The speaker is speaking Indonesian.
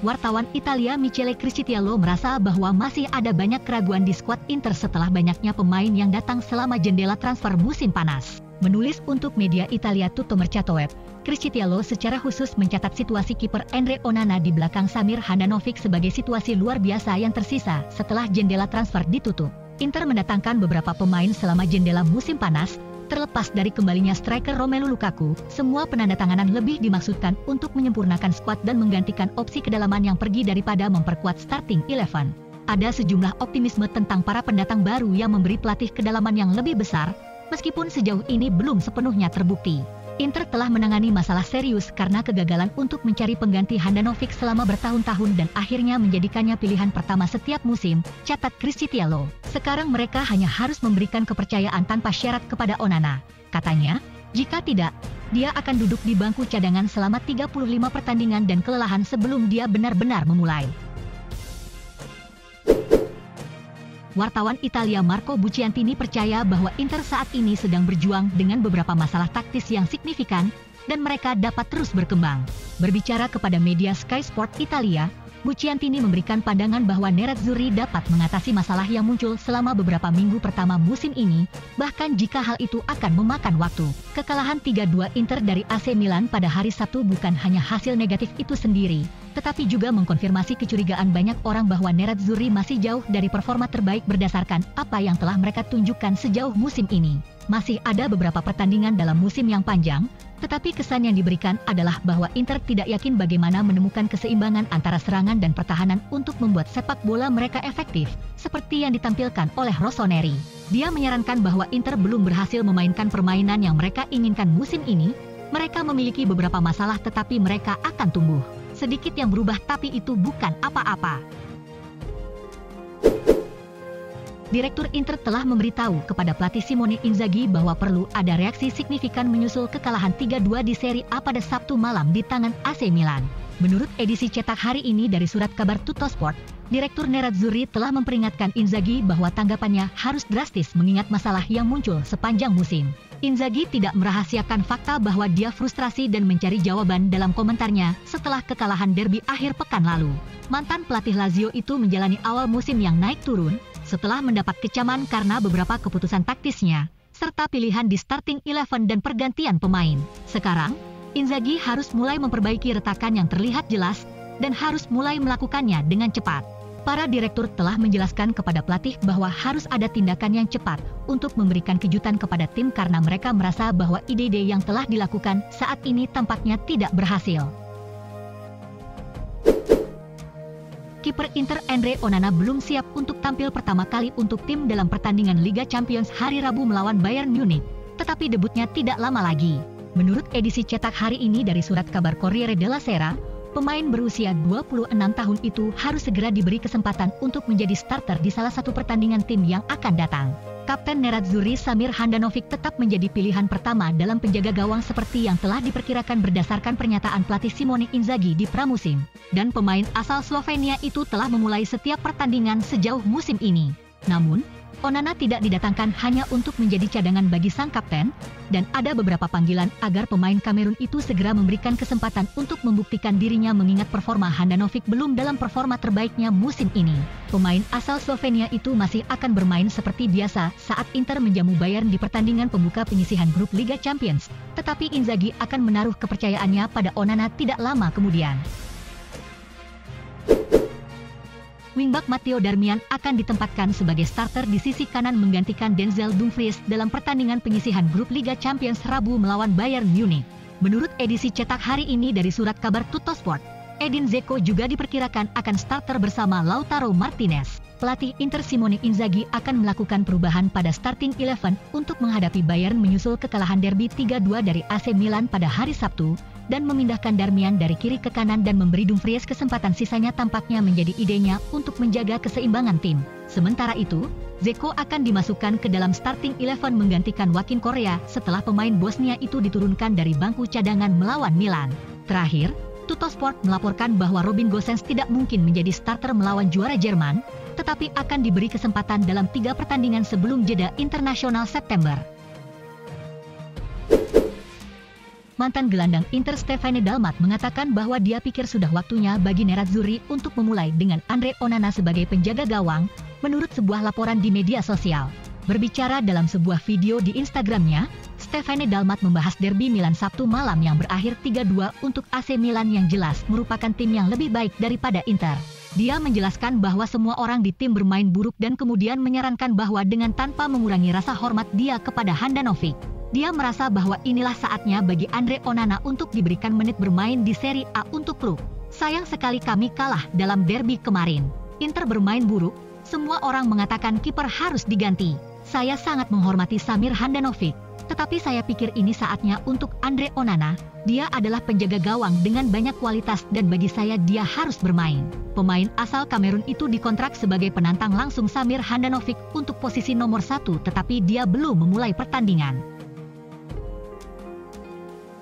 Wartawan Italia Michele Cristitiello merasa bahwa masih ada banyak keraguan di skuad Inter setelah banyaknya pemain yang datang selama jendela transfer musim panas. Menulis untuk media Italia Tutto Mercato Web, Cristitiello secara khusus mencatat situasi kiper Andre Onana di belakang Samir Handanovic sebagai situasi luar biasa yang tersisa setelah jendela transfer ditutup. Inter mendatangkan beberapa pemain selama jendela musim panas. Terlepas dari kembalinya striker Romelu Lukaku, semua penandatanganan lebih dimaksudkan untuk menyempurnakan skuad dan menggantikan opsi kedalaman yang pergi daripada memperkuat starting 11. Ada sejumlah optimisme tentang para pendatang baru yang memberi pelatih kedalaman yang lebih besar, meskipun sejauh ini belum sepenuhnya terbukti. Inter telah menangani masalah serius karena kegagalan untuk mencari pengganti Handanovic selama bertahun-tahun dan akhirnya menjadikannya pilihan pertama setiap musim, catat Cristitiello. Sekarang mereka hanya harus memberikan kepercayaan tanpa syarat kepada Onana. Katanya, jika tidak, dia akan duduk di bangku cadangan selama 35 pertandingan dan kelelahan sebelum dia benar-benar memulai. Wartawan Italia Marco Bucciantini percaya bahwa Inter saat ini sedang berjuang dengan beberapa masalah taktis yang signifikan, dan mereka dapat terus berkembang. Berbicara kepada media Sky Sport Italia, Bucciantini memberikan pandangan bahwa Nerazzurri dapat mengatasi masalah yang muncul selama beberapa minggu pertama musim ini, bahkan jika hal itu akan memakan waktu. Kekalahan 3-2 Inter dari AC Milan pada hari Sabtu bukan hanya hasil negatif itu sendiri, tetapi juga mengkonfirmasi kecurigaan banyak orang bahwa Nerazzurri masih jauh dari performa terbaik berdasarkan apa yang telah mereka tunjukkan sejauh musim ini. Masih ada beberapa pertandingan dalam musim yang panjang, tetapi kesan yang diberikan adalah bahwa Inter tidak yakin bagaimana menemukan keseimbangan antara serangan dan pertahanan untuk membuat sepak bola mereka efektif, seperti yang ditampilkan oleh Rossoneri. Dia menyarankan bahwa Inter belum berhasil memainkan permainan yang mereka inginkan musim ini. Mereka memiliki beberapa masalah tetapi mereka akan tumbuh. Sedikit yang berubah tapi itu bukan apa-apa. Direktur Inter telah memberitahu kepada pelatih Simone Inzaghi bahwa perlu ada reaksi signifikan menyusul kekalahan 3-2 di Serie A pada Sabtu malam di tangan AC Milan. Menurut edisi cetak hari ini dari surat kabar Tuttosport, Direktur Nerazzurri telah memperingatkan Inzaghi bahwa tanggapannya harus drastis mengingat masalah yang muncul sepanjang musim. Inzaghi tidak merahasiakan fakta bahwa dia frustrasi dan mencari jawaban dalam komentarnya setelah kekalahan derby akhir pekan lalu. Mantan pelatih Lazio itu menjalani awal musim yang naik turun, setelah mendapat kecaman karena beberapa keputusan taktisnya, serta pilihan di starting 11 dan pergantian pemain. Sekarang, Inzaghi harus mulai memperbaiki retakan yang terlihat jelas, dan harus mulai melakukannya dengan cepat. Para direktur telah menjelaskan kepada pelatih bahwa harus ada tindakan yang cepat untuk memberikan kejutan kepada tim karena mereka merasa bahwa ide-ide yang telah dilakukan saat ini tampaknya tidak berhasil. Kiper Inter Andre Onana belum siap untuk tampil pertama kali untuk tim dalam pertandingan Liga Champions hari Rabu melawan Bayern Munich, tetapi debutnya tidak lama lagi. Menurut edisi cetak hari ini dari surat kabar Corriere della Sera, pemain berusia 26 tahun itu harus segera diberi kesempatan untuk menjadi starter di salah satu pertandingan tim yang akan datang. Kapten Nerazzurri Samir Handanovic tetap menjadi pilihan pertama dalam penjaga gawang seperti yang telah diperkirakan berdasarkan pernyataan pelatih Simone Inzaghi di pramusim. Dan pemain asal Slovenia itu telah memulai setiap pertandingan sejauh musim ini. Namun, Onana tidak didatangkan hanya untuk menjadi cadangan bagi sang kapten, dan ada beberapa panggilan agar pemain Kamerun itu segera memberikan kesempatan untuk membuktikan dirinya mengingat performa Handanovic belum dalam performa terbaiknya musim ini. Pemain asal Slovenia itu masih akan bermain seperti biasa saat Inter menjamu Bayern di pertandingan pembuka penyisihan grup Liga Champions, tetapi Inzaghi akan menaruh kepercayaannya pada Onana tidak lama kemudian. Wingback Matteo Darmian akan ditempatkan sebagai starter di sisi kanan menggantikan Denzel Dumfries dalam pertandingan penyisihan grup Liga Champions Rabu melawan Bayern Munich. Menurut edisi cetak hari ini dari surat kabar Tuttosport, Edin Dzeko juga diperkirakan akan starter bersama Lautaro Martinez. Pelatih Inter Simone Inzaghi akan melakukan perubahan pada starting 11 untuk menghadapi Bayern menyusul kekalahan derby 3-2 dari AC Milan pada hari Sabtu, dan memindahkan Darmian dari kiri ke kanan dan memberi Dumfries kesempatan sisanya tampaknya menjadi idenya untuk menjaga keseimbangan tim. Sementara itu, Dzeko akan dimasukkan ke dalam starting 11 menggantikan Joaquin Correa setelah pemain Bosnia itu diturunkan dari bangku cadangan melawan Milan. Terakhir, Tuttosport melaporkan bahwa Robin Gosens tidak mungkin menjadi starter melawan juara Jerman, tetapi akan diberi kesempatan dalam 3 pertandingan sebelum jeda internasional September. Mantan gelandang Inter Stefano Dalmat mengatakan bahwa dia pikir sudah waktunya bagi Nerazzurri untuk memulai dengan Andre Onana sebagai penjaga gawang, menurut sebuah laporan di media sosial. Berbicara dalam sebuah video di Instagramnya, Stefano Dalmat membahas derby Milan Sabtu malam yang berakhir 3-2 untuk AC Milan yang jelas merupakan tim yang lebih baik daripada Inter. Dia menjelaskan bahwa semua orang di tim bermain buruk dan kemudian menyarankan bahwa dengan tanpa mengurangi rasa hormat dia kepada Handanovic, dia merasa bahwa inilah saatnya bagi Andre Onana untuk diberikan menit bermain di Serie A untuk klub. Sayang sekali kami kalah dalam derby kemarin. Inter bermain buruk, semua orang mengatakan kiper harus diganti. Saya sangat menghormati Samir Handanovic, tetapi saya pikir ini saatnya untuk Andre Onana. Dia adalah penjaga gawang dengan banyak kualitas dan bagi saya dia harus bermain. Pemain asal Kamerun itu dikontrak sebagai penantang langsung Samir Handanovic untuk posisi nomor 1 tetapi dia belum memulai pertandingan.